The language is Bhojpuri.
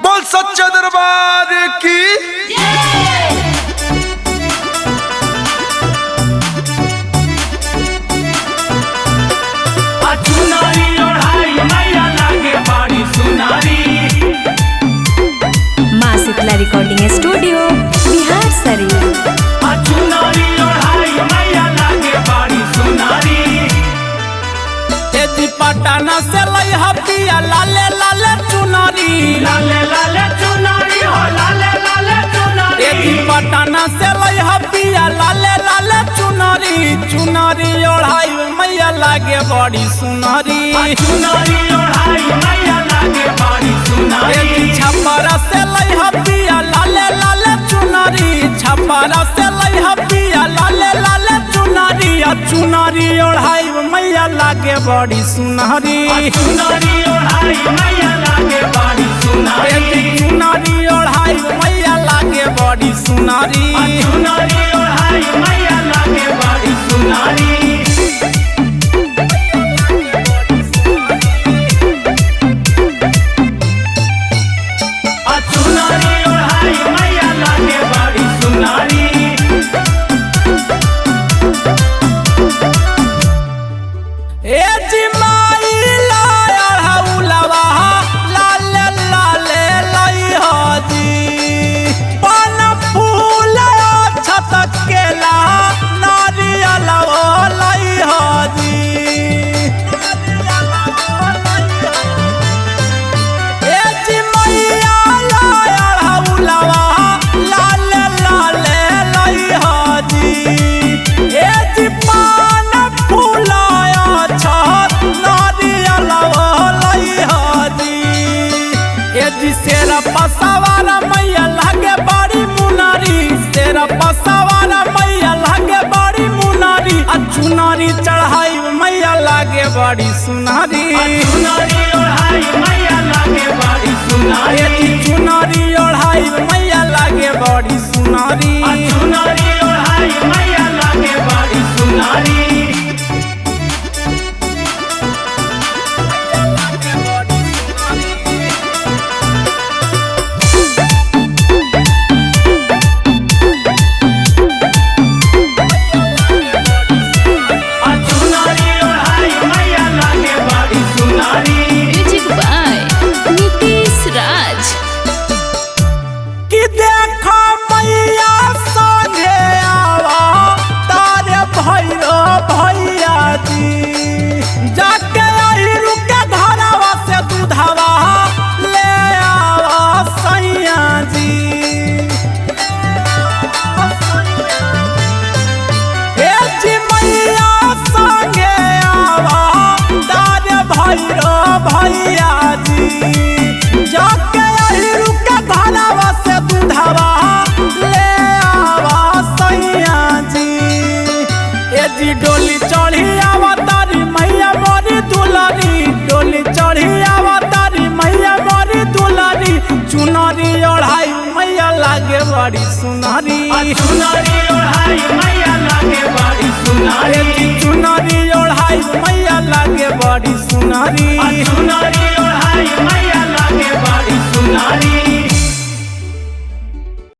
बोल सच्चे दरबार की चुनारी ओढ़ाई मैया लागे बाड़ी सुनारी। माँ शीतला रिकॉर्डिंग स्टूडियो बिहार शरीफ। चुनारी ओढ़ाई मैया लागे बाड़ी सुनारी। पटना से लई हपिया लाले लाले चुनारी, लाले लाले चुनारी हो लाले लाले चुनारी। पटना से लई हपिया लाले लाले चुनारी, चुनारी ओढ़ाई मैया लागे बड़ी सुनारी। चुनारी ओढ़ाई मैया लागे बड़ी सुनारी। छपरा से लई हपिया लाले लाले चुनारी, छपरा से लई हपिया लाले लाले चुनारी। चुनारी ओढ़ाई मैया लागे बड़ी सुनारी। चुनारी ओढ़ाई मैया लागे बड़ी सुनारी। चुनारी ओढ़ाई मैया लागे बड़ी सुनारी। चुनारी ओढ़ाई मैया लागे बड़ी सुनारी। चुनारी ओढ़ाई मैया लागे बड़ी सुनारी। ए जी माई लाया उलवा लाले लाले लई हाजी। पान फूल छत केला नारियल लई हाजी। ए जी मैया लाया उलवा लाले लाले लई हाजी। ए जी पान फूल शेरा पसावारा मैया लागे बड़ी मुनारी, शेरा पसावारा मैया लागे बड़ी मुनारी। चुनारी चढ़ाई मैया लागे बड़ी सुनारी। चुनारी ओढ़ाई मैया लागे बड़ी सुनारी। चुनारी ओढ़ाई मैया लागे बड़ी सुनारी। चुनारी ओढ़ाई मैया लागे बड़ी सुनारी। म्यूजिक बाय नीतीश राज। कि देखो मैया संगे आवा तारे भैरो भैया जी। जाके अहिरू के घरवा से दूधवा ले आवा सैया जी। ए जी मैया संगे आवा तारे भैरो भैया जी। जाके अहिरू के घरवा से दूधवा ले आवा सैया जी। ए जी डोली चढ़ी आवा तारी मैया मोरी दुलारी, डोली चढ़ी आवा तारी मैया मोरी दुलारी। चुनारी ओढ़ाई मैया लागे बड़ी सुनारी। चुनारी